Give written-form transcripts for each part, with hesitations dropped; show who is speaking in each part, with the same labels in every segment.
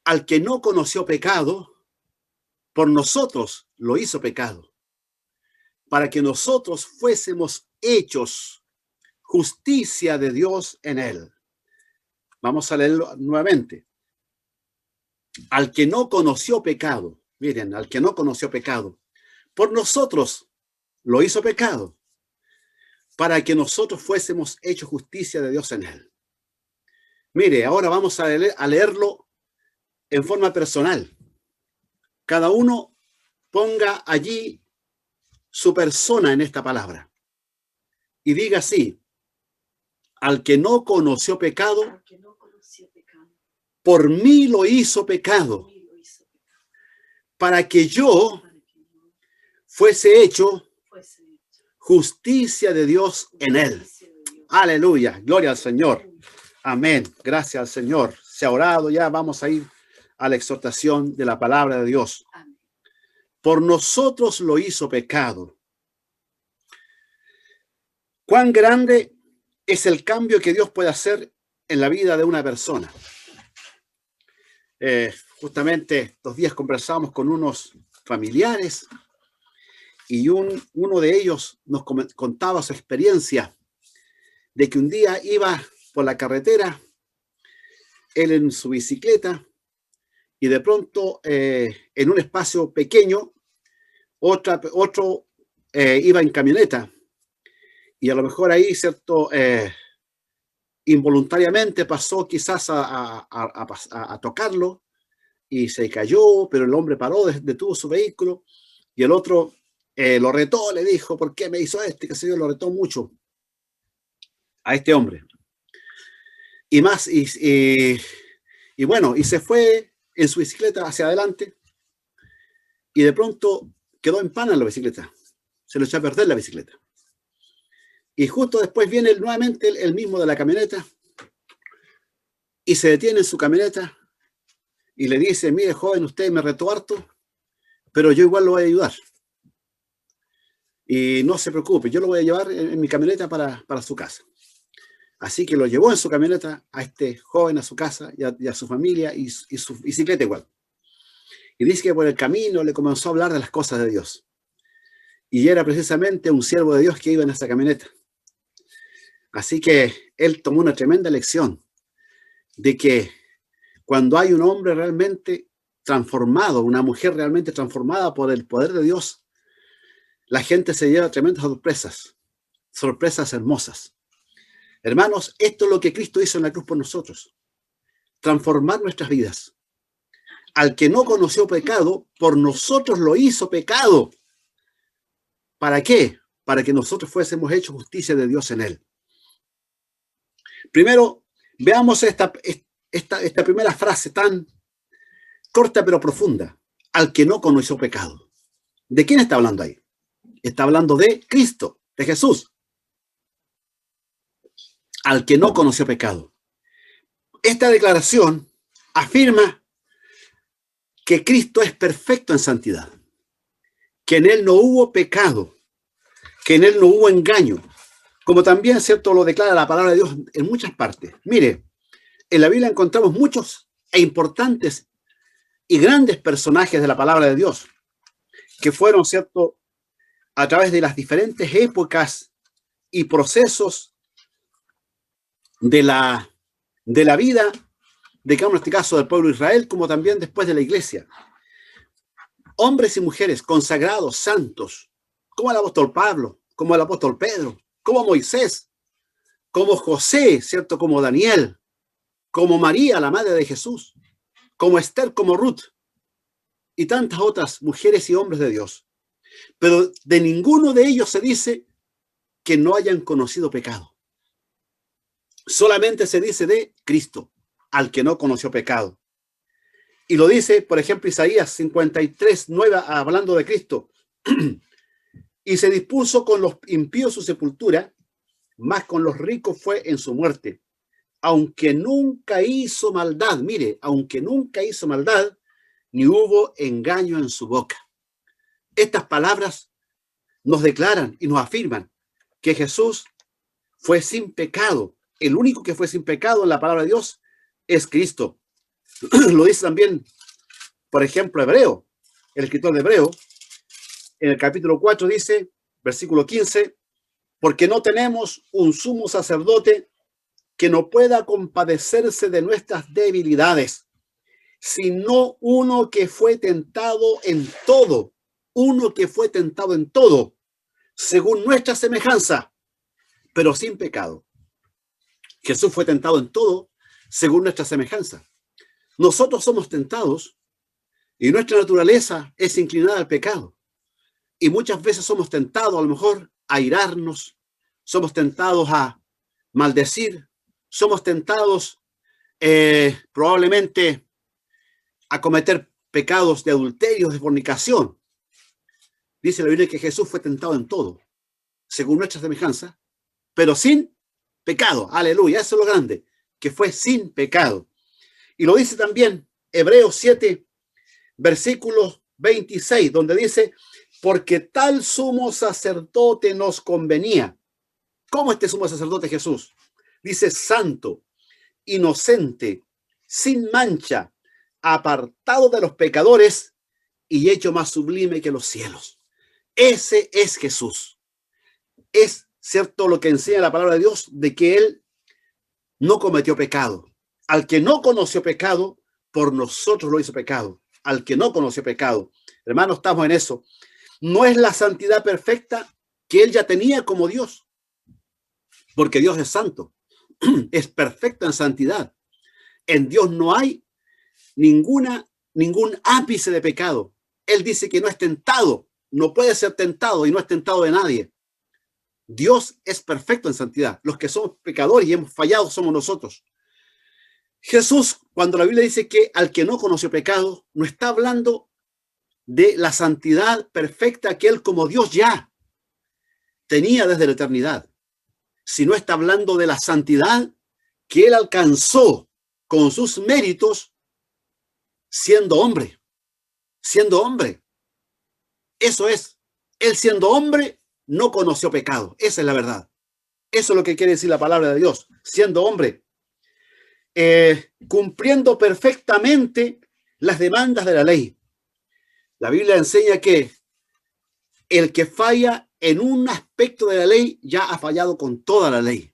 Speaker 1: al que no conoció pecado, por nosotros lo hizo pecado, para que nosotros fuésemos hechos justicia de Dios en él. Vamos a leerlo nuevamente. Al que no conoció pecado, miren, al que no conoció pecado, por nosotros lo hizo pecado, para que nosotros fuésemos hechos justicia de Dios en él. Mire, ahora vamos a leerlo en forma personal. Cada uno ponga allí su persona en esta palabra y diga así: al que no conoció pecado, por mí lo hizo pecado, para que yo fuese hecho justicia de Dios en él. Aleluya, gloria al Señor. Amén, gracias al Señor. Se ha orado, ya vamos a ir a la exhortación de la palabra de Dios. Por nosotros lo hizo pecado. ¿Cuán grande es el cambio que Dios puede hacer en la vida de una persona? Justamente estos días conversamos con unos familiares y uno de ellos nos contaba su experiencia de que un día iba por la carretera, él en su bicicleta, y de pronto en un espacio pequeño, otro iba en camioneta, y a lo mejor ahí, ¿cierto? Involuntariamente pasó quizás a tocarlo, y se cayó, pero el hombre paró, detuvo su vehículo, y el otro lo retó, le dijo: ¿por qué me hizo este? Que se yo, lo retó mucho a este hombre. Y más, y bueno, y se fue en su bicicleta hacia adelante, y de pronto quedó en pana la bicicleta, se lo echó a perder la bicicleta. Y justo después viene nuevamente el mismo de la camioneta, y se detiene en su camioneta, y le dice: mire, joven, usted me retó harto, pero yo igual lo voy a ayudar. Y no se preocupe, yo lo voy a llevar en mi camioneta para su casa. Así que lo llevó en su camioneta a este joven a su casa y a su familia y su bicicleta igual. Y dice que por el camino le comenzó a hablar de las cosas de Dios. Y era precisamente un siervo de Dios que iba en esa camioneta. Así que él tomó una tremenda lección de que cuando hay un hombre realmente transformado, una mujer realmente transformada por el poder de Dios, la gente se lleva tremendas sorpresas hermosas. Hermanos, esto es lo que Cristo hizo en la cruz por nosotros, transformar nuestras vidas. Al que no conoció pecado, por nosotros lo hizo pecado. ¿Para qué? Para que nosotros fuésemos hechos justicia de Dios en él. Primero, veamos esta primera frase tan corta pero profunda. Al que no conoció pecado. ¿De quién está hablando ahí? Está hablando de Cristo, de Jesús. Al que no conoció pecado. Esta declaración afirma que Cristo es perfecto en santidad, que en él no hubo pecado, que en él no hubo engaño, como también, ¿cierto?, lo declara la palabra de Dios en muchas partes. Mire, en la Biblia encontramos muchos e importantes y grandes personajes de la palabra de Dios, que fueron, ¿cierto?, a través de las diferentes épocas y procesos de la vida, digamos en este caso del pueblo de Israel, como también después de la iglesia. Hombres y mujeres consagrados, santos, como el apóstol Pablo, como el apóstol Pedro, como Moisés, como José, ¿cierto? Como Daniel, como María, la madre de Jesús, como Esther, como Ruth, y tantas otras mujeres y hombres de Dios. Pero de ninguno de ellos se dice que no hayan conocido pecado. Solamente se dice de Cristo, al que no conoció pecado. Y lo dice, por ejemplo, Isaías 53:9, hablando de Cristo. Y se dispuso con los impíos su sepultura, mas con los ricos fue en su muerte. Aunque nunca hizo maldad, mire, aunque nunca hizo maldad, ni hubo engaño en su boca. Estas palabras nos declaran y nos afirman que Jesús fue sin pecado. El único que fue sin pecado en la palabra de Dios es Cristo. Lo dice también, por ejemplo, Hebreo. El escritor de Hebreo, en el capítulo 4 dice, versículo 15, porque no tenemos un sumo sacerdote que no pueda compadecerse de nuestras debilidades, sino uno que fue tentado en todo, según nuestra semejanza, pero sin pecado. Jesús fue tentado en todo, según nuestra semejanza. Nosotros somos tentados y nuestra naturaleza es inclinada al pecado. Y muchas veces somos tentados a lo mejor a airarnos, somos tentados a maldecir, somos tentados probablemente a cometer pecados de adulterio, de fornicación. Dice la Biblia que Jesús fue tentado en todo, según nuestra semejanza, pero sin pecado. Aleluya, eso es lo grande, que fue sin pecado. Y lo dice también Hebreos 7, versículo 26, donde dice, porque tal sumo sacerdote nos convenía. ¿Cómo este sumo sacerdote Jesús? Dice, santo, inocente, sin mancha, apartado de los pecadores y hecho más sublime que los cielos. Ese es Jesús. Es cierto lo que enseña la palabra de Dios, de que Él no cometió pecado. Al que no conoció pecado, por nosotros lo hizo pecado. Al que no conoció pecado. Hermanos, estamos en eso. No es la santidad perfecta que Él ya tenía como Dios, porque Dios es santo, es perfecto en santidad. En Dios no hay ningún ápice de pecado. Él dice que no es tentado, no puede ser tentado y no es tentado de nadie. Dios es perfecto en santidad. Los que somos pecadores y hemos fallado somos nosotros. Jesús, cuando la Biblia dice que al que no conoció pecado, no está hablando de la santidad perfecta que Él como Dios ya tenía desde la eternidad, sino está hablando de la santidad que Él alcanzó con sus méritos siendo hombre. Siendo hombre. Eso es. Él siendo hombre no conoció pecado. Esa es la verdad. Eso es lo que quiere decir la palabra de Dios. Siendo hombre. Cumpliendo perfectamente las demandas de la ley. La Biblia enseña que el que falla en un aspecto de la ley ya ha fallado con toda la ley.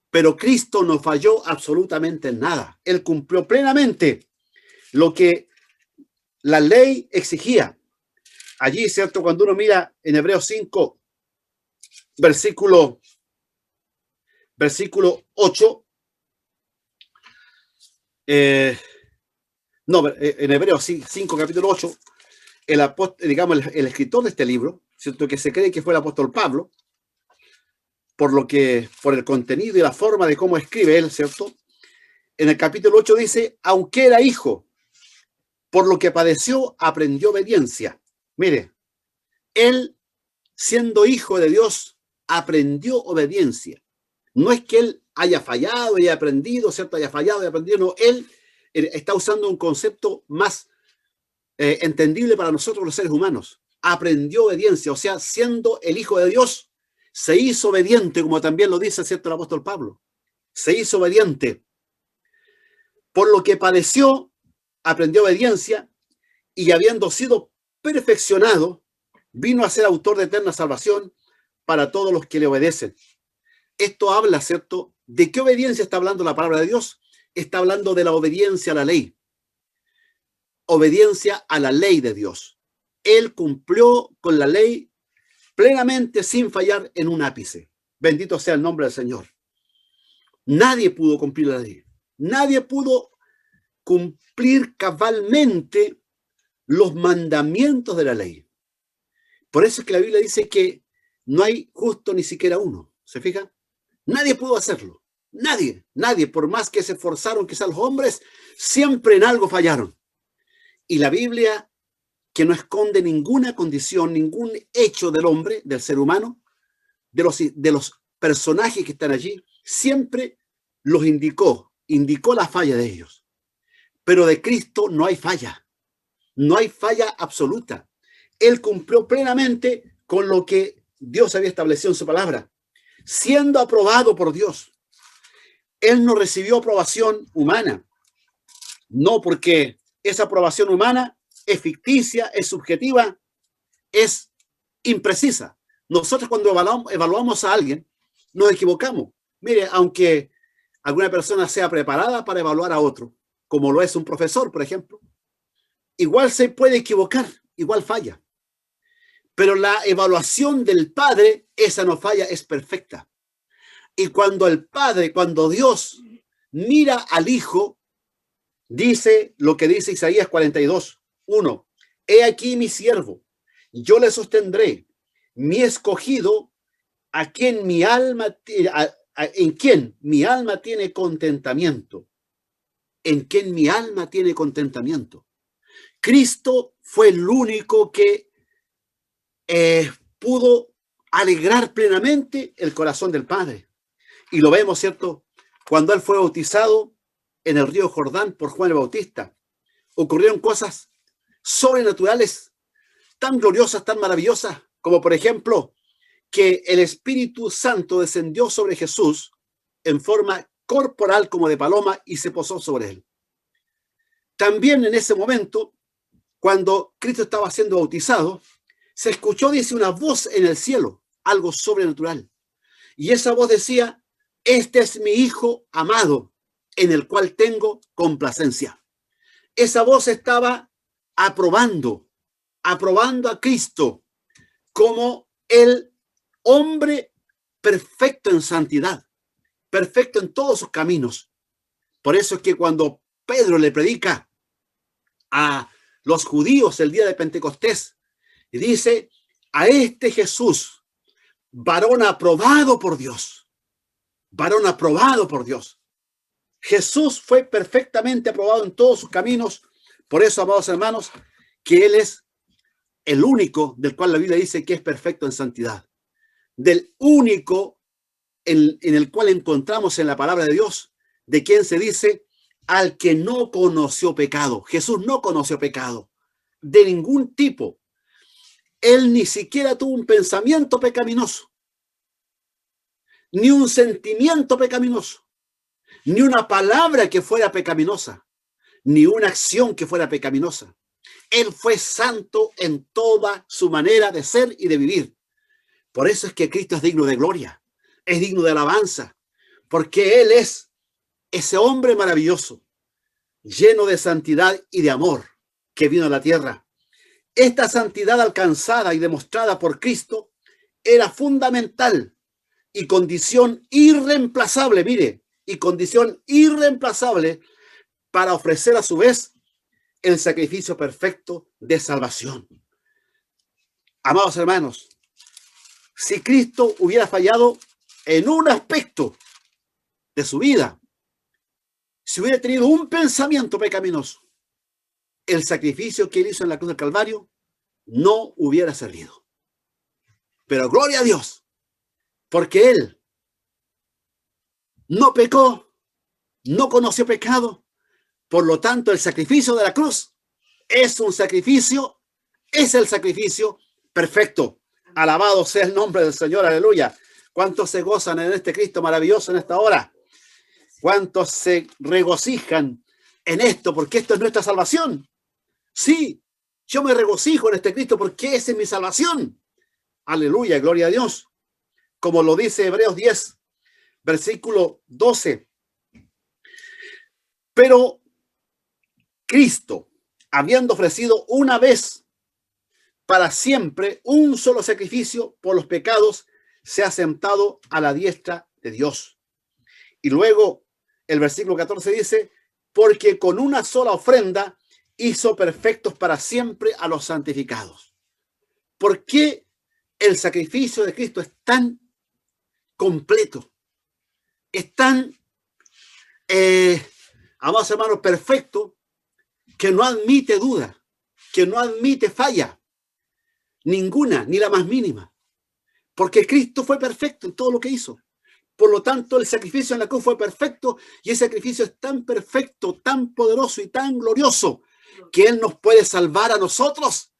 Speaker 1: Pero Cristo no falló absolutamente en nada. Él cumplió plenamente lo que la ley exigía. Allí, ¿cierto? Cuando uno mira en Hebreos 5, versículo 8, en Hebreos 5, capítulo 8, el escritor de este libro, ¿cierto? Que se cree que fue el apóstol Pablo, por el contenido y la forma de cómo escribe él, ¿cierto? En el capítulo 8 dice, aunque era hijo, por lo que padeció, aprendió obediencia. Mire, él, siendo hijo de Dios, aprendió obediencia. No es que él haya fallado y haya aprendido, ¿cierto? Haya fallado y aprendido, no, él está usando un concepto más entendible para nosotros los seres humanos. Aprendió obediencia, o sea, siendo el hijo de Dios, se hizo obediente, como también lo dice, ¿cierto?, el apóstol Pablo. Se hizo obediente. Por lo que padeció, aprendió obediencia, y habiendo sido perfeccionado, vino a ser autor de eterna salvación para todos los que le obedecen. Esto habla, ¿cierto?, ¿de qué obediencia está hablando la palabra de Dios? Está hablando de la obediencia a la ley. Obediencia a la ley de Dios. Él cumplió con la ley plenamente sin fallar en un ápice. Bendito sea el nombre del Señor. Nadie pudo cumplir la ley. Nadie pudo cumplir cabalmente los mandamientos de la ley. Por eso es que la Biblia dice que no hay justo ni siquiera uno. ¿Se fijan? Nadie pudo hacerlo. Nadie, por más que se esforzaron quizás los hombres, siempre en algo fallaron. Y la Biblia, que no esconde ninguna condición, ningún hecho del hombre, del ser humano, de los personajes que están allí, siempre los indicó la falla de ellos. Pero de Cristo no hay falla absoluta. Él cumplió plenamente con lo que Dios había establecido en su palabra, siendo aprobado por Dios. Él no recibió aprobación humana. No porque esa aprobación humana es ficticia, es subjetiva, es imprecisa. Nosotros cuando evaluamos a alguien, nos equivocamos. Mire, aunque alguna persona sea preparada para evaluar a otro, como lo es un profesor, por ejemplo, igual se puede equivocar, igual falla. Pero la evaluación del Padre, esa no falla, es perfecta. Y cuando el Padre, cuando Dios mira al Hijo, dice lo que dice Isaías 42:1. He aquí mi siervo, yo le sostendré, mi escogido, a quien mi alma, en quien mi alma tiene contentamiento. En quien mi alma tiene contentamiento. Cristo fue el único que pudo alegrar plenamente el corazón del Padre. Y lo vemos, ¿cierto? Cuando él fue bautizado en el río Jordán por Juan el Bautista, ocurrieron cosas sobrenaturales, tan gloriosas, tan maravillosas, como por ejemplo, que el Espíritu Santo descendió sobre Jesús en forma corporal como de paloma y se posó sobre él. También en ese momento, cuando Cristo estaba siendo bautizado, se escuchó, dice, una voz en el cielo, algo sobrenatural. Y esa voz decía, este es mi Hijo amado, en el cual tengo complacencia. Esa voz estaba aprobando a Cristo como el hombre perfecto en santidad, perfecto en todos sus caminos. Por eso es que cuando Pedro le predica a los judíos el día de Pentecostés, y dice, a este Jesús, varón aprobado por Dios, varón aprobado por Dios. Jesús fue perfectamente aprobado en todos sus caminos. Por eso, amados hermanos, que Él es el único del cual la Biblia dice que es perfecto en santidad. Del único en el cual encontramos en la palabra de Dios, de quien se dice, al que no conoció pecado. Jesús no conoció pecado de ningún tipo. Él ni siquiera tuvo un pensamiento pecaminoso, ni un sentimiento pecaminoso, ni una palabra que fuera pecaminosa, ni una acción que fuera pecaminosa. Él fue santo en toda su manera de ser y de vivir. Por eso es que Cristo es digno de gloria, es digno de alabanza, porque Él es ese hombre maravilloso, lleno de santidad y de amor, que vino a la tierra. Esta santidad alcanzada y demostrada por Cristo era fundamental y condición irreemplazable, mire, y condición irreemplazable para ofrecer a su vez el sacrificio perfecto de salvación. Amados hermanos, si Cristo hubiera fallado en un aspecto de su vida, si hubiera tenido un pensamiento pecaminoso, el sacrificio que él hizo en la cruz del Calvario no hubiera servido. Pero gloria a Dios, porque él no pecó, no conoció pecado. Por lo tanto, el sacrificio de la cruz es un sacrificio, es el sacrificio perfecto. Alabado sea el nombre del Señor, aleluya. ¿Cuántos se gozan en este Cristo maravilloso en esta hora? ¿Cuántos se regocijan en esto? Porque esto es nuestra salvación. Sí, yo me regocijo en este Cristo porque esa es mi salvación. Aleluya, gloria a Dios. Como lo dice Hebreos 10, versículo 12. Pero Cristo, habiendo ofrecido una vez para siempre un solo sacrificio por los pecados, se ha sentado a la diestra de Dios. Y luego el versículo 14 dice, porque con una sola ofrenda hizo perfectos para siempre a los santificados. ¿Por qué el sacrificio de Cristo es tan completo? Es tan, amados hermanos, perfecto, que no admite duda, que no admite falla, ninguna, ni la más mínima. Porque Cristo fue perfecto en todo lo que hizo. Por lo tanto, el sacrificio en la cruz fue perfecto y ese sacrificio es tan perfecto, tan poderoso y tan glorioso que Él nos puede salvar a nosotros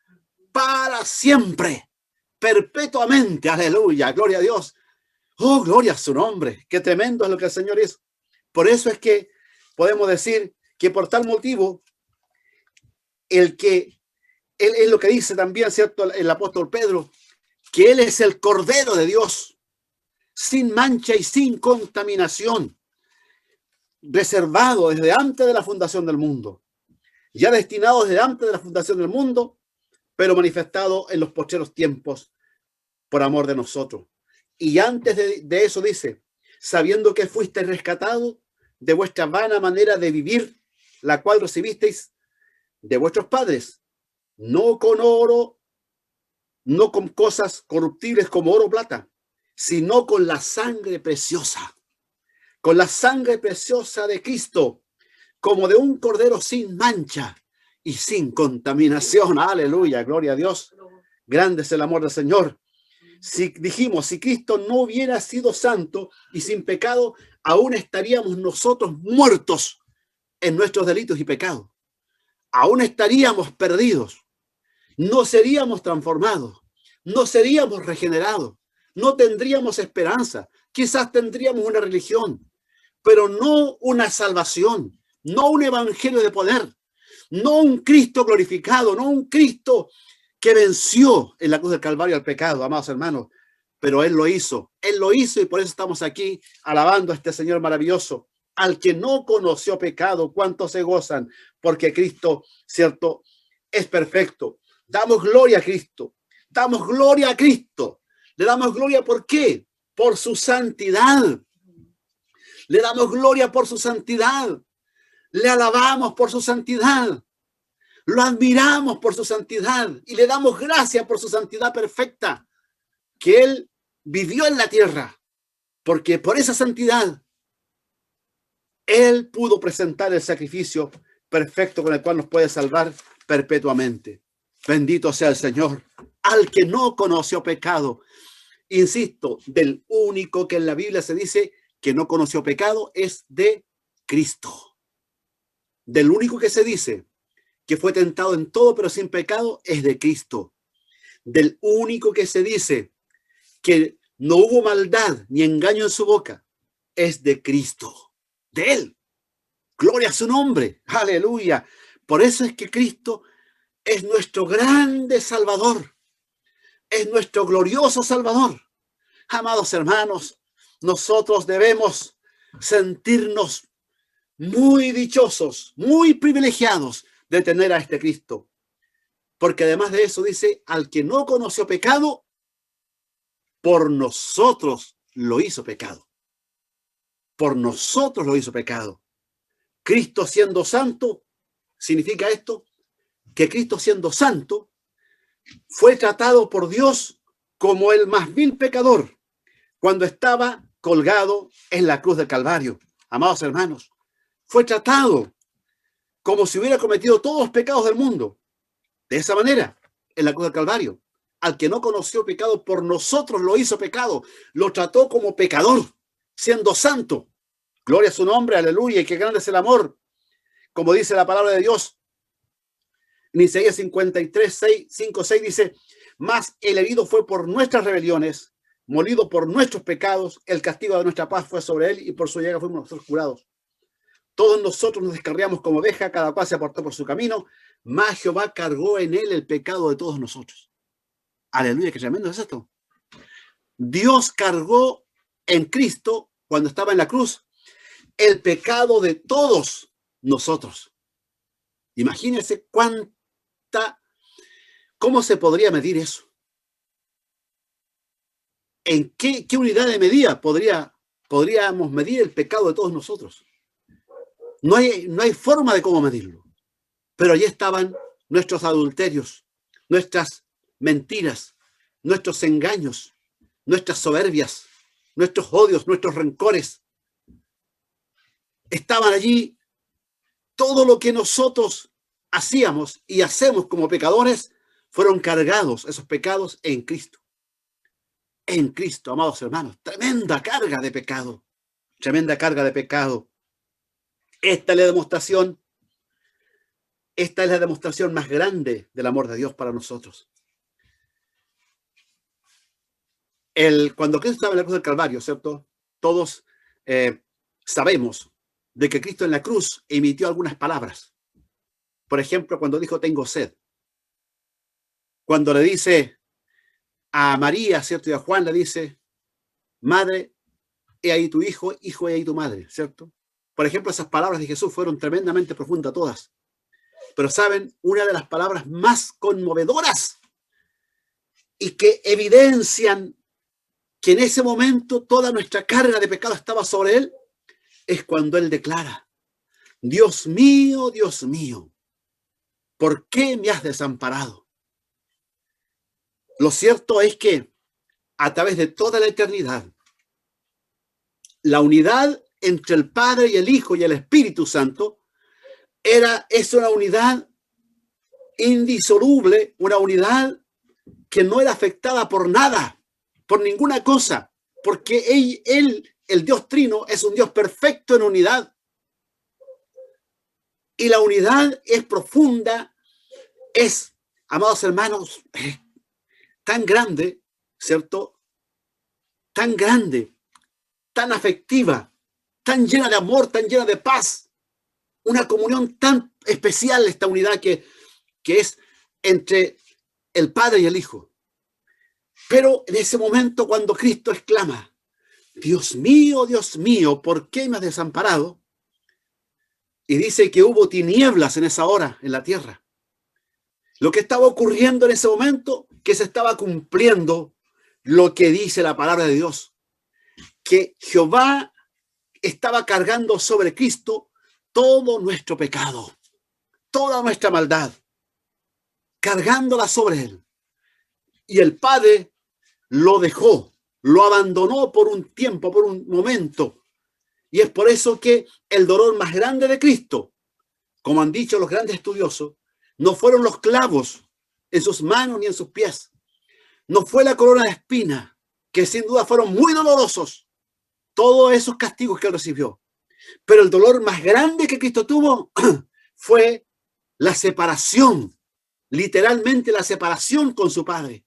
Speaker 1: para siempre, perpetuamente. Aleluya, gloria a Dios. Oh, gloria a su nombre. Qué tremendo es lo que el Señor hizo. Por eso es que podemos decir que por tal motivo, él es lo que dice también, ¿cierto? El apóstol Pedro, que él es el Cordero de Dios, sin mancha y sin contaminación, reservado desde antes de la fundación del mundo, ya destinado desde antes de la fundación del mundo, pero manifestado en los postreros tiempos por amor de nosotros. Y antes de eso dice, sabiendo que fuiste rescatado de vuestra vana manera de vivir, la cual recibisteis de vuestros padres, no con oro, no con cosas corruptibles como oro o plata, sino con la sangre preciosa de Cristo, como de un cordero sin mancha y sin contaminación. Aleluya, gloria a Dios. Grande es el amor del Señor. Si dijimos, si Cristo no hubiera sido santo y sin pecado, aún estaríamos nosotros muertos en nuestros delitos y pecados. Aún estaríamos perdidos. No seríamos transformados. No seríamos regenerados. No tendríamos esperanza. Quizás tendríamos una religión, pero no una salvación, no un evangelio de poder, no un Cristo glorificado, no un Cristo que venció en la cruz del Calvario al pecado, amados hermanos. Pero Él lo hizo y por eso estamos aquí alabando a este Señor maravilloso, al que no conoció pecado. ¿Cuántos se gozan? Porque Cristo, cierto, es perfecto. Damos gloria a Cristo, damos gloria a Cristo. Le damos gloria, ¿por qué? Por su santidad. Le damos gloria por su santidad. Le alabamos por su santidad. Lo admiramos por su santidad y le damos gracias por su santidad perfecta, que Él vivió en la tierra, porque por esa santidad Él pudo presentar el sacrificio perfecto con el cual nos puede salvar perpetuamente. Bendito sea el Señor, al que no conoció pecado. Insisto, del único que en la Biblia se dice que no conoció pecado es de Cristo. Del único que se dice que fue tentado en todo pero sin pecado es de Cristo. Del único que se dice que no hubo maldad ni engaño en su boca es de Cristo. De Él. Gloria a su nombre. Aleluya. Por eso es que Cristo es nuestro grande Salvador. Es nuestro glorioso Salvador. Amados hermanos, nosotros debemos sentirnos muy dichosos, muy privilegiados de tener a este Cristo. Porque además de eso dice, al que no conoció pecado, por nosotros lo hizo pecado. Por nosotros lo hizo pecado. Cristo siendo santo, ¿significa esto? Que Cristo siendo santo fue tratado por Dios como el más vil pecador cuando estaba colgado en la cruz del Calvario. Amados hermanos, fue tratado como si hubiera cometido todos los pecados del mundo. De esa manera, en la cruz del Calvario, al que no conoció pecado, por nosotros lo hizo pecado. Lo trató como pecador, siendo santo. Gloria a su nombre, aleluya, y qué grande es el amor. Como dice la palabra de Dios, en Isaías 53, 5, 6 dice, mas el herido fue por nuestras rebeliones, molido por nuestros pecados, el castigo de nuestra paz fue sobre él y por su llaga fuimos nosotros curados. Todos nosotros nos descarriamos como oveja, cada cual se apartó por su camino, mas Jehová cargó en él el pecado de todos nosotros. Aleluya, qué tremendo es esto. Dios cargó en Cristo, cuando estaba en la cruz, el pecado de todos nosotros. Imagínense ¿cómo se podría medir eso? ¿En qué unidad de medida podríamos medir el pecado de todos nosotros? No hay forma de cómo medirlo. Pero allí estaban nuestros adulterios, nuestras mentiras, nuestros engaños, nuestras soberbias, nuestros odios, nuestros rencores. Estaban allí todo lo que nosotros hacíamos y hacemos como pecadores, fueron cargados esos pecados en Cristo. En Cristo, amados hermanos, tremenda carga de pecado, tremenda carga de pecado. Esta es la demostración más grande del amor de Dios para nosotros. Cuando Cristo estaba en la cruz del Calvario, ¿cierto? Todos sabemos de que Cristo en la cruz emitió algunas palabras. Por ejemplo, cuando dijo, tengo sed. Cuando le dice a María, ¿cierto? Y a Juan le dice, madre, he ahí tu hijo, hijo, he ahí tu madre, ¿cierto? Por ejemplo, esas palabras de Jesús fueron tremendamente profundas todas. Pero ¿saben? Una de las palabras más conmovedoras y que evidencian que en ese momento toda nuestra carga de pecado estaba sobre él, es cuando él declara, Dios mío, ¿por qué me has desamparado? Lo cierto es que a través de toda la eternidad, la unidad entre el Padre y el Hijo y el Espíritu Santo es una unidad indisoluble, una unidad que no era afectada por nada, por ninguna cosa, porque él, el Dios Trino, es un Dios perfecto en unidad. Y la unidad es profunda, es, amados hermanos, tan grande, ¿cierto? Tan grande, tan afectiva, tan llena de amor, tan llena de paz. Una comunión tan especial, esta unidad que es entre el Padre y el Hijo. Pero en ese momento cuando Cristo exclama, Dios mío, ¿por qué me has desamparado? Y dice que hubo tinieblas en esa hora en la tierra. Lo que estaba ocurriendo en ese momento, que se estaba cumpliendo lo que dice la palabra de Dios, que Jehová estaba cargando sobre Cristo todo nuestro pecado, toda nuestra maldad, cargándola sobre él. Y el Padre lo dejó, lo abandonó por un tiempo, por un momento. Y es por eso que el dolor más grande de Cristo, como han dicho los grandes estudiosos, no fueron los clavos en sus manos ni en sus pies. No fue la corona de espinas, que sin duda fueron muy dolorosos, todos esos castigos que él recibió. Pero el dolor más grande que Cristo tuvo fue la separación, literalmente la separación con su Padre.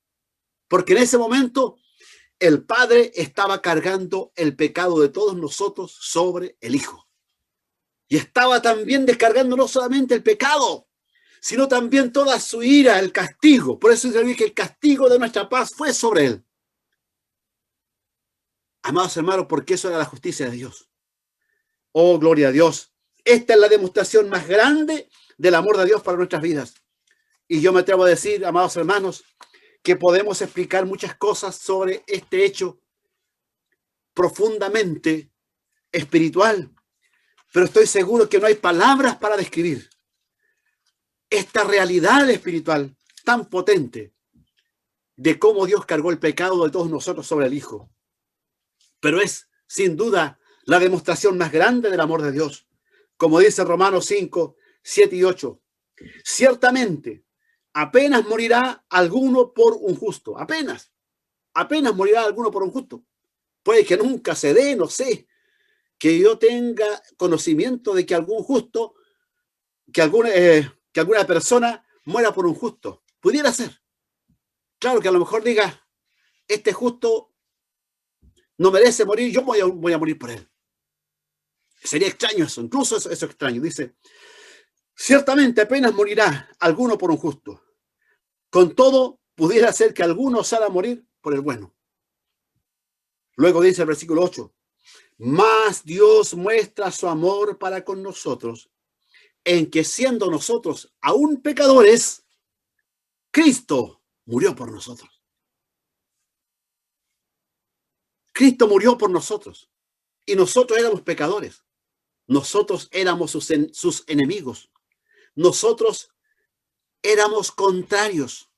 Speaker 1: Porque en ese momento el Padre estaba cargando el pecado de todos nosotros sobre el Hijo. Y estaba también descargando no solamente el pecado, sino también toda su ira, el castigo. Por eso dice que el castigo de nuestra paz fue sobre él. Amados hermanos, porque eso era la justicia de Dios. Oh, gloria a Dios. Esta es la demostración más grande del amor de Dios para nuestras vidas. Y yo me atrevo a decir, amados hermanos, que podemos explicar muchas cosas sobre este hecho profundamente espiritual, pero estoy seguro que no hay palabras para describir esta realidad espiritual tan potente de cómo Dios cargó el pecado de todos nosotros sobre el Hijo. Pero es, sin duda, la demostración más grande del amor de Dios. Como dice Romanos 5, 7 y 8. Ciertamente, apenas morirá alguno por un justo. Apenas morirá alguno por un justo. Puede que nunca se dé, no sé, que yo tenga conocimiento de que algún justo, que alguna persona muera por un justo. Pudiera ser. Claro que a lo mejor diga, este justo no merece morir, yo voy a morir por él. Sería extraño eso, incluso eso es extraño. Dice, ciertamente apenas morirá alguno por un justo. Con todo, pudiera ser que alguno salga a morir por el bueno. Luego dice el versículo 8, mas Dios muestra su amor para con nosotros, en que siendo nosotros aún pecadores, Cristo murió por nosotros. Cristo murió por nosotros. Y nosotros éramos pecadores. Nosotros éramos sus enemigos. Nosotros éramos contrarios.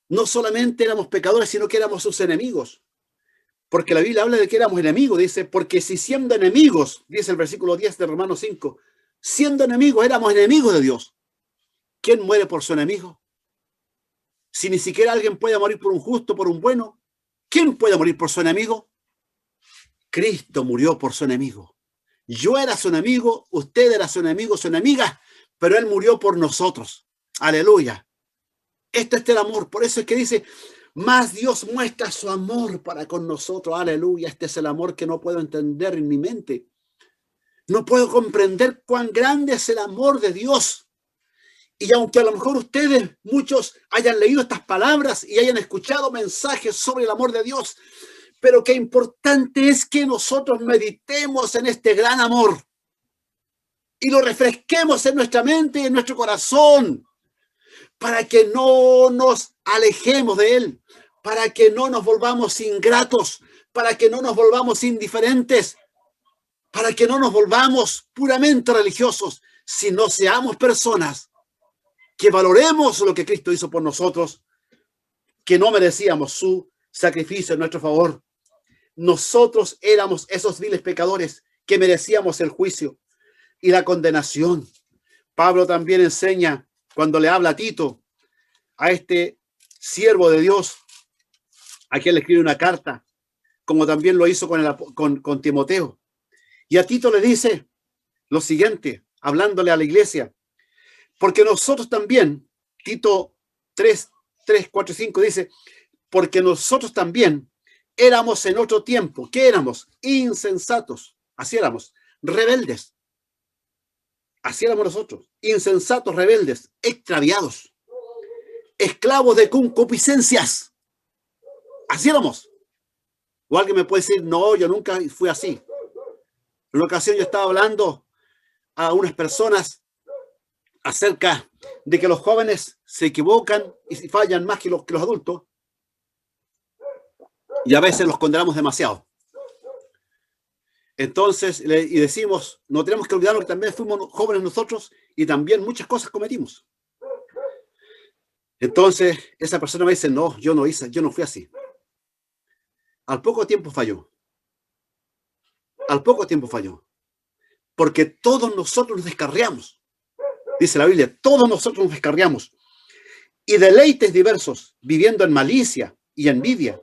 Speaker 1: No solamente éramos pecadores, sino que éramos sus enemigos. Porque la Biblia habla de que éramos enemigos. Dice, porque si siendo enemigos, dice el versículo 10 de Romanos 5, siendo enemigos, éramos enemigos de Dios. ¿Quién muere por su enemigo? Si ni siquiera alguien puede morir por un justo, por un bueno, ¿quién puede morir por su enemigo? Cristo murió por su enemigo. Yo era su enemigo, usted era su enemigo, su enemiga, pero Él murió por nosotros. Aleluya. Este es el amor. Por eso es que dice, más Dios muestra su amor para con nosotros. Aleluya. Este es el amor que no puedo entender en mi mente. No puedo comprender cuán grande es el amor de Dios. Y aunque a lo mejor ustedes, muchos, hayan leído estas palabras y hayan escuchado mensajes sobre el amor de Dios, pero qué importante es que nosotros meditemos en este gran amor y lo refresquemos en nuestra mente y en nuestro corazón para que no nos alejemos de él, para que no nos volvamos ingratos, para que no nos volvamos indiferentes, para que no nos volvamos puramente religiosos, sino seamos personas que valoremos lo que Cristo hizo por nosotros, que no merecíamos su sacrificio en nuestro favor. Nosotros éramos esos viles pecadores que merecíamos el juicio y la condenación. Pablo también enseña, cuando le habla a Tito, a este siervo de Dios, a quien le escribe una carta, como también lo hizo con Timoteo. Y a Tito le dice lo siguiente, hablándole a la iglesia, porque nosotros también, Tito 3, 4 y 5 dice, porque nosotros también éramos en otro tiempo. ¿Qué éramos? Insensatos. Así éramos. Rebeldes. Así éramos nosotros. Insensatos, rebeldes, extraviados. Esclavos de concupiscencias. Así éramos. O alguien me puede decir, no, yo nunca fui así. En una ocasión yo estaba hablando a unas personas acerca de que los jóvenes se equivocan y fallan más que los adultos. Y a veces los condenamos demasiado. Entonces, y decimos, no tenemos que olvidarnos que también fuimos jóvenes nosotros y también muchas cosas cometimos. Entonces, esa persona me dice, no, yo no fui así. Al poco tiempo falló. Al poco tiempo falló. Porque todos nosotros nos descarriamos. Dice la Biblia, todos nosotros nos descarriamos. Y deleites diversos, viviendo en malicia y envidia,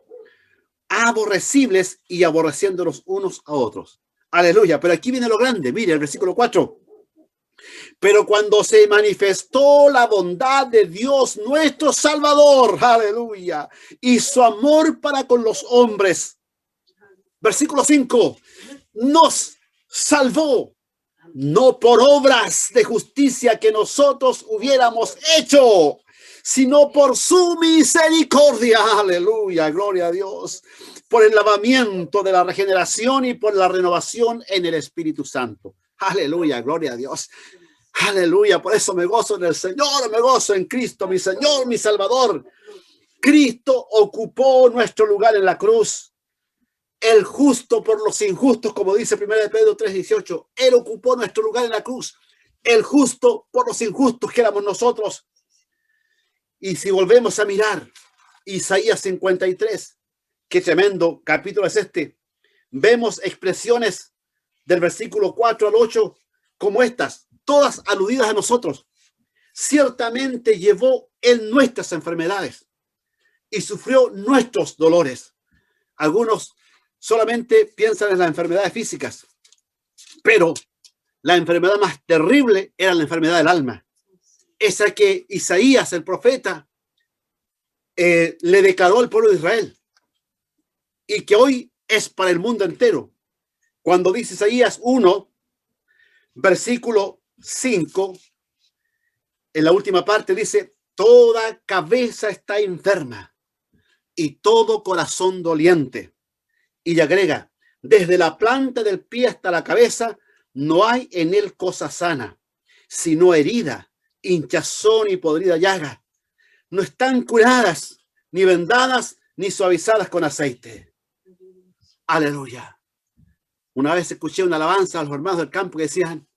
Speaker 1: aborrecibles y aborreciéndonos unos a otros. Aleluya. Pero aquí viene lo grande. Mire el versículo 4. Pero cuando se manifestó la bondad de Dios, nuestro Salvador, aleluya, y su amor para con los hombres. Versículo 5. Nos salvó, no por obras de justicia que nosotros hubiéramos hecho, sino por su misericordia, aleluya, gloria a Dios, por el lavamiento de la regeneración y por la renovación en el Espíritu Santo. Aleluya, gloria a Dios. Aleluya, por eso me gozo en el Señor, me gozo en Cristo, mi Señor, mi Salvador. Cristo ocupó nuestro lugar en la cruz. El justo por los injustos, como dice 1 Pedro 3:18. Él ocupó nuestro lugar en la cruz. El justo por los injustos que éramos nosotros. Y si volvemos a mirar Isaías 53, qué tremendo capítulo es este, vemos expresiones del versículo 4 al 8 como estas, todas aludidas a nosotros. Ciertamente llevó él nuestras enfermedades y sufrió nuestros dolores. Algunos solamente piensan en las enfermedades físicas, pero la enfermedad más terrible era la enfermedad del alma. Esa que Isaías, el profeta, le declaró al pueblo de Israel y que hoy es para el mundo entero. Cuando dice Isaías 1, versículo 5, en la última parte dice, toda cabeza está enferma y todo corazón doliente. Y agrega, desde la planta del pie hasta la cabeza, no hay en él cosa sana, sino herida, hinchazón y podrida llaga. No están curadas, ni vendadas, ni suavizadas con aceite. Aleluya. Una vez escuché una alabanza a los hermanos del campo que decían,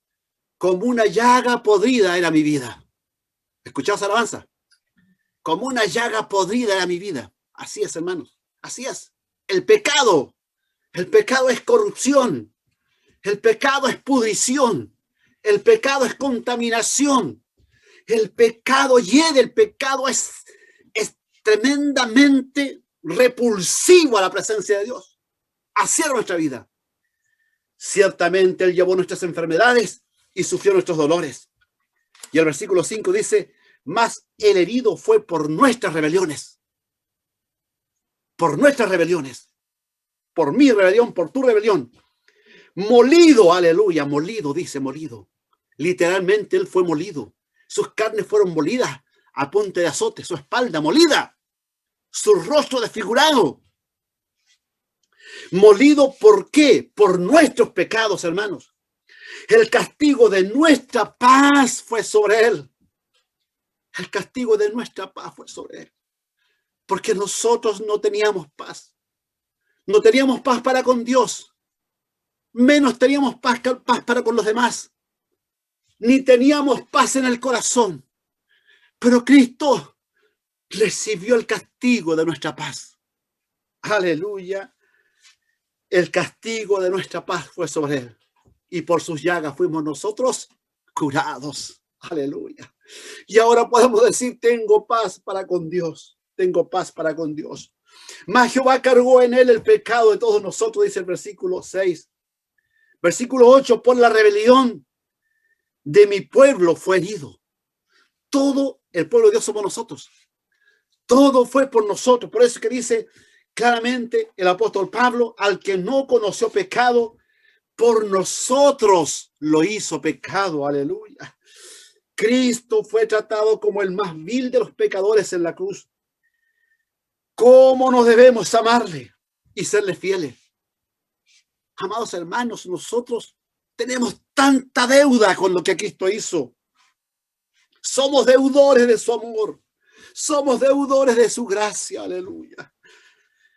Speaker 1: como una llaga podrida era mi vida. ¿Escuchaste esa alabanza? Como una llaga podrida era mi vida. Así es, hermanos. Así es. El pecado es corrupción. El pecado es pudrición. El pecado es contaminación. El pecado hiede. El pecado es tremendamente repulsivo a la presencia de Dios. Así era nuestra vida. Ciertamente Él llevó nuestras enfermedades y sufrió nuestros dolores. Y el versículo 5 dice, mas el herido fue por nuestras rebeliones. Por nuestras rebeliones. Por mi rebelión, por tu rebelión. Molido, aleluya, molido, dice molido. Literalmente él fue molido. Sus carnes fueron molidas a punta de azote, su espalda molida, su rostro desfigurado. Molido, ¿por qué? Por nuestros pecados, hermanos. El castigo de nuestra paz fue sobre él. El castigo de nuestra paz fue sobre él. Porque nosotros no teníamos paz. No teníamos paz para con Dios. Menos teníamos paz para con los demás. Ni teníamos paz en el corazón. Pero Cristo recibió el castigo de nuestra paz. Aleluya. El castigo de nuestra paz fue sobre él. Y por sus llagas fuimos nosotros curados. Aleluya. Y ahora podemos decir, tengo paz para con Dios. Tengo paz para con Dios. Mas Jehová cargó en él el pecado de todos nosotros, dice el versículo 6. Versículo 8, por la rebelión de mi pueblo fue herido. Todo el pueblo de Dios somos nosotros. Todo fue por nosotros. Por eso que dice claramente el apóstol Pablo, al que no conoció pecado, por nosotros lo hizo pecado. Aleluya. Cristo fue tratado como el más vil de los pecadores en la cruz. ¿Cómo nos debemos amarle y serle fieles? Amados hermanos, nosotros tenemos tanta deuda con lo que Cristo hizo. Somos deudores de su amor. Somos deudores de su gracia. Aleluya.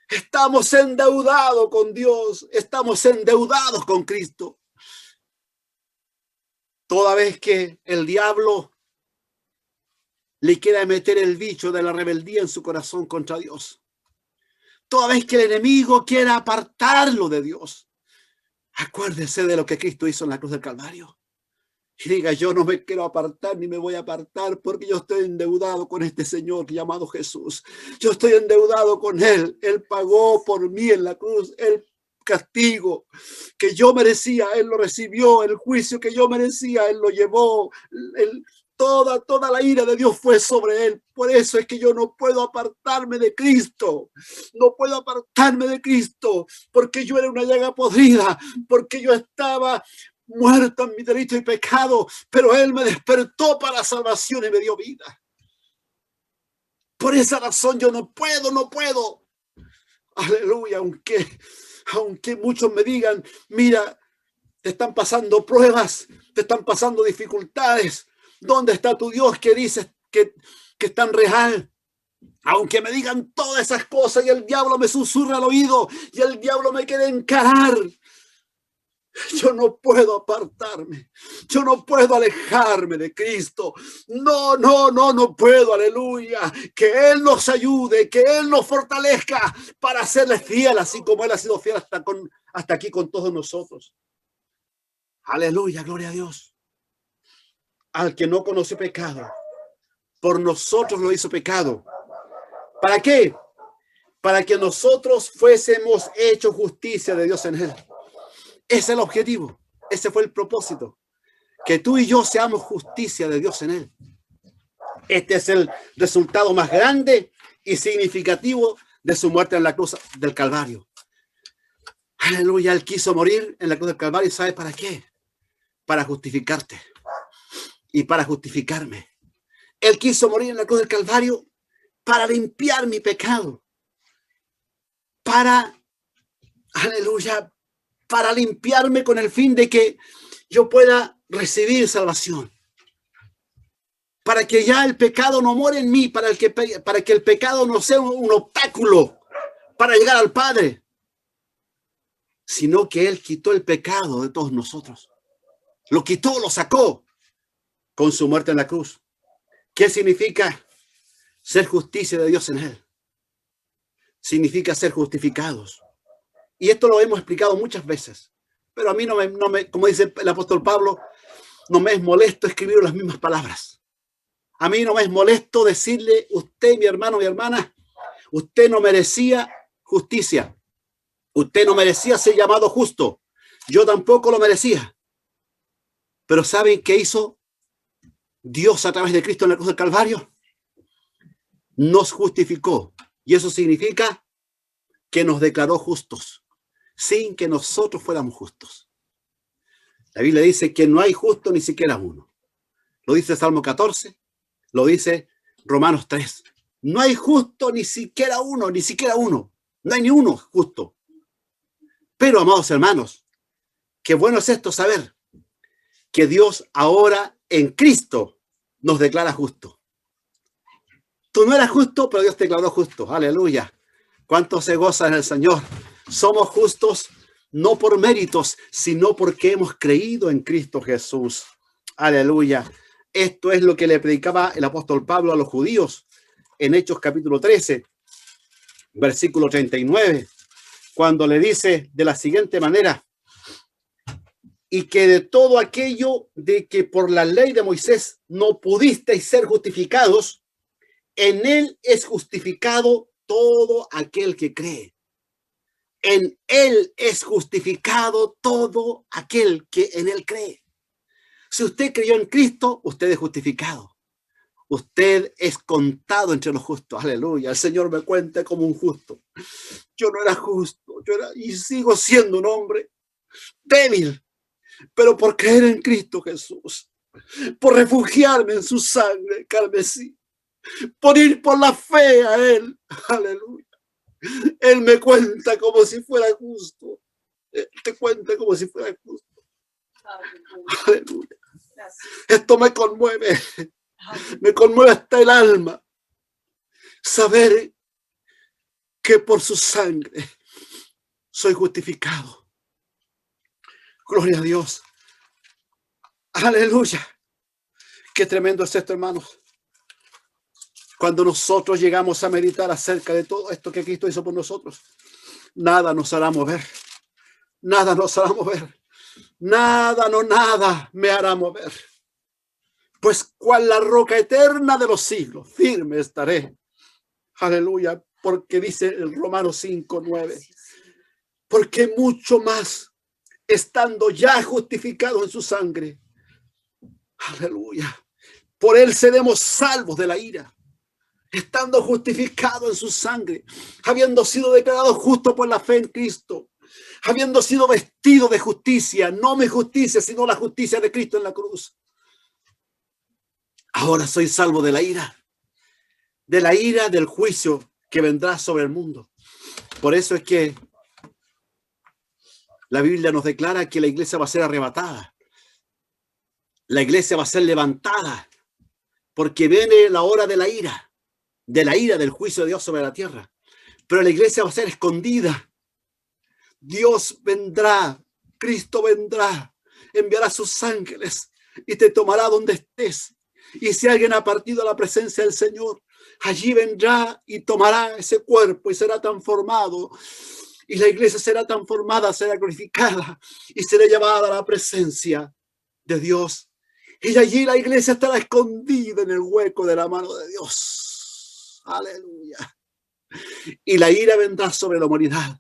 Speaker 1: Estamos endeudados con Dios. Estamos endeudados con Cristo. Toda vez que el diablo le quiera meter el bicho de la rebeldía en su corazón contra Dios. Toda vez que el enemigo quiera apartarlo de Dios. Acuérdese de lo que Cristo hizo en la cruz del Calvario. Y diga, yo no me quiero apartar ni me voy a apartar porque yo estoy endeudado con este Señor llamado Jesús. Yo estoy endeudado con Él. Él pagó por mí en la cruz el castigo que yo merecía. Él lo recibió. El juicio que yo merecía, Él lo llevó. Toda la ira de Dios fue sobre Él. Por eso es que yo no puedo apartarme de Cristo. No puedo apartarme de Cristo porque yo era una llaga podrida, porque yo estaba muerto en mi delito y pecado, pero Él me despertó para salvación y me dio vida. Por esa razón yo no puedo. Aleluya, aunque muchos me digan, mira, te están pasando pruebas, te están pasando dificultades. ¿Dónde está tu Dios que dices que es tan real? Aunque me digan todas esas cosas y el diablo me susurra al oído y el diablo me quiere encarar, yo no puedo apartarme. Yo no puedo alejarme de Cristo. No puedo. Aleluya. Que Él nos ayude, que Él nos fortalezca para serle fiel, así como Él ha sido fiel hasta aquí con todos nosotros. Aleluya, gloria a Dios. Al que no conoció pecado, por nosotros lo hizo pecado. ¿Para qué? Para que nosotros fuésemos hechos justicia de Dios en Él. Ese es el objetivo. Ese fue el propósito. Que tú y yo seamos justicia de Dios en Él. Este es el resultado más grande y significativo de su muerte en la cruz del Calvario. Aleluya. Él quiso morir en la cruz del Calvario. ¿Sabe para qué? Para justificarte y para justificarme. Él quiso morir en la cruz del Calvario para limpiar mi pecado. Aleluya, para limpiarme con el fin de que yo pueda recibir salvación. Para que ya el pecado no muera en mí, para que el pecado no sea un obstáculo para llegar al Padre, sino que Él quitó el pecado de todos nosotros. Lo quitó, lo sacó con su muerte en la cruz. ¿Qué significa ser justicia de Dios en Él? Significa ser justificados. Y esto lo hemos explicado muchas veces, pero a mí no me, como dice el apóstol Pablo, no me es molesto escribir las mismas palabras. A mí no me es molesto decirle, usted, mi hermano, mi hermana, usted no merecía justicia. Usted no merecía ser llamado justo. Yo tampoco lo merecía. Pero ¿saben qué hizo Dios a través de Cristo en la cruz del Calvario? Nos justificó. Y eso significa que nos declaró justos, sin que nosotros fuéramos justos. La Biblia dice que no hay justo ni siquiera uno. Lo dice Salmo 14, lo dice Romanos 3. No hay justo ni siquiera uno, ni siquiera uno. No hay ni uno justo. Pero, amados hermanos, qué bueno es esto saber que Dios ahora en Cristo nos declara justo. Tú no eras justo, pero Dios te declaró justo. Aleluya. ¿Cuánto se goza en el Señor? Somos justos no por méritos, sino porque hemos creído en Cristo Jesús. Aleluya. Esto es lo que le predicaba el apóstol Pablo a los judíos en Hechos capítulo 13, versículo 39, cuando le dice de la siguiente manera: y que de todo aquello de que por la ley de Moisés no pudisteis ser justificados, en él es justificado todo aquel que cree. En él es justificado todo aquel que en él cree. Si usted creyó en Cristo, usted es justificado. Usted es contado entre los justos. Aleluya. El Señor me cuenta como un justo. Yo no era justo. Y sigo siendo un hombre débil. Pero por creer en Cristo Jesús, por refugiarme en su sangre carmesí, por ir por la fe a Él. Aleluya. Él me cuenta como si fuera justo. Él te cuenta como si fuera justo. Aleluya. Esto me conmueve. Me conmueve hasta el alma. Saber que por su sangre soy justificado. Gloria a Dios. Aleluya. Qué tremendo es esto, hermanos. Cuando nosotros llegamos a meditar acerca de todo esto que Cristo hizo por nosotros, nada nos hará mover. Nada nos hará mover. Nada me hará mover. Pues cual la roca eterna de los siglos, firme estaré. Aleluya. Porque dice el Romanos 5:9. Porque mucho más, estando ya justificados en su sangre. Aleluya. Por él seremos salvos de la ira. Estando justificado en su sangre, habiendo sido declarado justo por la fe en Cristo, habiendo sido vestido de justicia, no mi justicia, sino la justicia de Cristo en la cruz. Ahora soy salvo de la ira del juicio que vendrá sobre el mundo. Por eso es que la Biblia nos declara que la iglesia va a ser arrebatada. La iglesia va a ser levantada, porque viene la hora de la ira del juicio de Dios sobre la tierra. Pero la iglesia va a ser escondida. Dios vendrá, Cristo vendrá, enviará sus ángeles y te tomará donde estés. Y si alguien ha partido a la presencia del Señor, allí vendrá y tomará ese cuerpo y será transformado. Y la iglesia será transformada, será glorificada y será llevada a la presencia de Dios. Y allí la iglesia estará escondida en el hueco de la mano de Dios. Aleluya. Y la ira vendrá sobre la humanidad.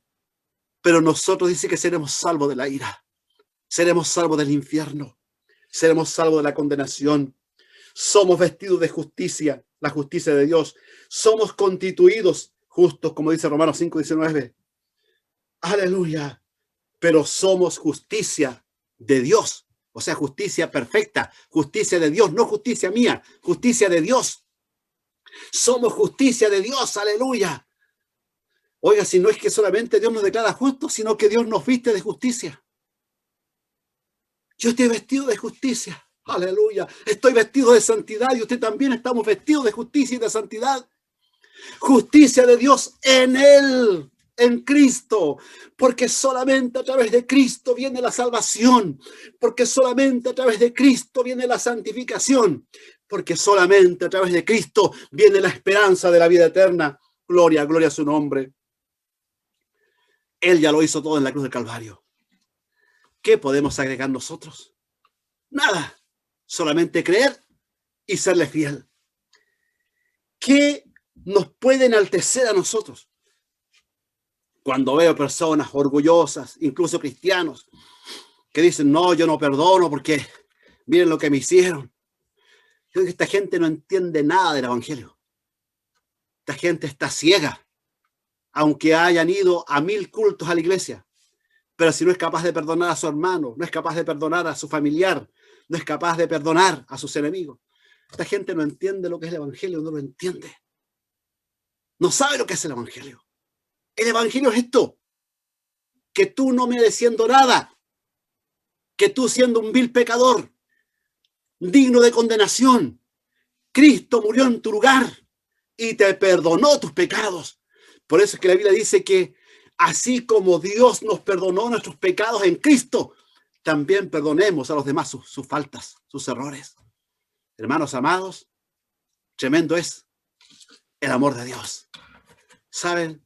Speaker 1: Pero nosotros dice que seremos salvos de la ira. Seremos salvos del infierno. Seremos salvos de la condenación. Somos vestidos de justicia, la justicia de Dios. Somos constituidos justos, como dice Romanos 5:19. Aleluya. Pero somos justicia de Dios. O sea, justicia perfecta. Justicia de Dios, no justicia mía. Justicia de Dios. Somos justicia de Dios, aleluya. Oiga, si no es que solamente Dios nos declara justos, sino que Dios nos viste de justicia. Yo estoy vestido de justicia, aleluya. Estoy vestido de santidad y usted también estamos vestidos de justicia y de santidad. Justicia de Dios en Él, en Cristo, porque solamente a través de Cristo viene la salvación, porque solamente a través de Cristo viene la santificación, porque solamente a través de Cristo viene la esperanza de la vida eterna. Gloria, gloria a su nombre. Él ya lo hizo todo en la cruz del Calvario. ¿Qué podemos agregar nosotros? Nada, solamente creer y serle fiel. ¿Qué nos puede enaltecer a nosotros? Cuando veo personas orgullosas, incluso cristianos, que dicen, no, yo no perdono porque miren lo que me hicieron. Yo digo que esta gente no entiende nada del evangelio. Esta gente está ciega, aunque hayan ido a 1000 cultos a la iglesia. Pero si no es capaz de perdonar a su hermano, no es capaz de perdonar a su familiar, no es capaz de perdonar a sus enemigos. Esta gente no entiende lo que es el evangelio, no lo entiende. No sabe lo que es el evangelio. El evangelio es esto: que tú no mereciendo nada, que tú siendo un vil pecador, digno de condenación, Cristo murió en tu lugar y te perdonó tus pecados. Por eso es que la Biblia dice que así como Dios nos perdonó nuestros pecados en Cristo, también perdonemos a los demás sus faltas, sus errores. Hermanos amados, tremendo es el amor de Dios. ¿Saben?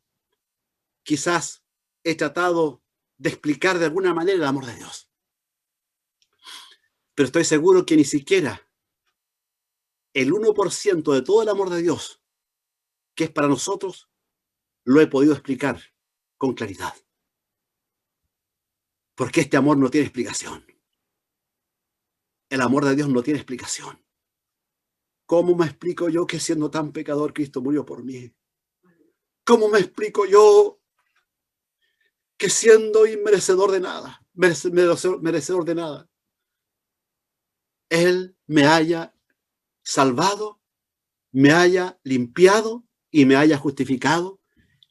Speaker 1: Quizás he tratado de explicar de alguna manera el amor de Dios, pero estoy seguro que ni siquiera el 1% de todo el amor de Dios que es para nosotros lo he podido explicar con claridad. Porque este amor no tiene explicación. El amor de Dios no tiene explicación. ¿Cómo me explico yo que siendo tan pecador Cristo murió por mí? ¿Cómo me explico yo que siendo inmerecedor de nada, merecedor de nada, Él me haya salvado, me haya limpiado y me haya justificado,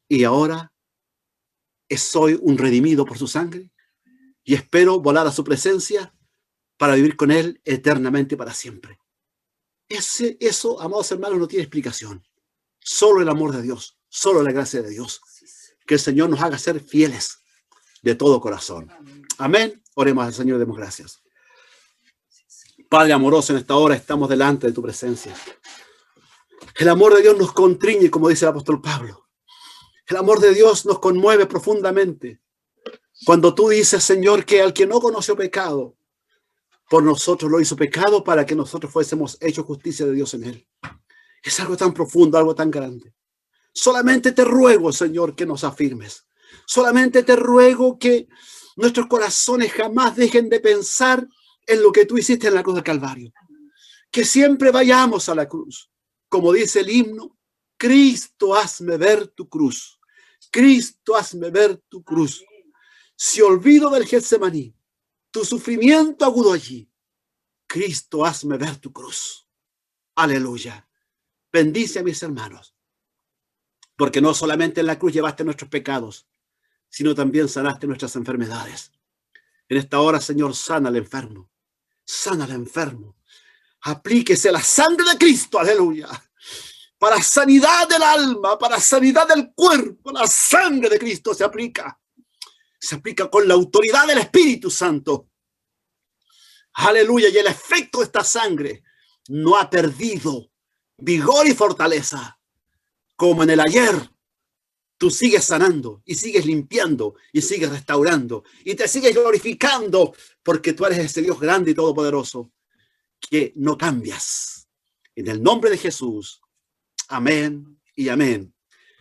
Speaker 1: y ahora soy un redimido por su sangre y espero volar a su presencia para vivir con Él eternamente para siempre? Eso, amados hermanos, no tiene explicación. Solo el amor de Dios, solo la gracia de Dios. Que el Señor nos haga ser fieles de todo corazón. Amén. Oremos al Señor y demos gracias. Padre amoroso, en esta hora estamos delante de tu presencia. El amor de Dios nos constriñe, como dice el apóstol Pablo. El amor de Dios nos conmueve profundamente. Cuando tú dices, Señor, que al que no conoció pecado, por nosotros lo hizo pecado para que nosotros fuésemos hechos justicia de Dios en él. Es algo tan profundo, algo tan grande. Solamente te ruego, Señor, que nos afirmes. Solamente te ruego que nuestros corazones jamás dejen de pensar en lo que tú hiciste en la cruz del Calvario. Que siempre vayamos a la cruz. Como dice el himno, Cristo, hazme ver tu cruz. Cristo, hazme ver tu cruz. Si olvido del Getsemaní, tu sufrimiento agudo allí, Cristo, hazme ver tu cruz. Aleluya. Bendice a mis hermanos, porque no solamente en la cruz llevaste nuestros pecados, sino también sanaste nuestras enfermedades. En esta hora, Señor, sana al enfermo. Sana al enfermo. Aplíquese la sangre de Cristo, aleluya, para sanidad del alma, para sanidad del cuerpo. La sangre de Cristo se aplica con la autoridad del Espíritu Santo. Aleluya, y el efecto de esta sangre no ha perdido vigor y fortaleza. Como en el ayer, tú sigues sanando y sigues limpiando y sigues restaurando y te sigues glorificando, porque tú eres ese Dios grande y todopoderoso que no cambias. En el nombre de Jesús. Amén y amén.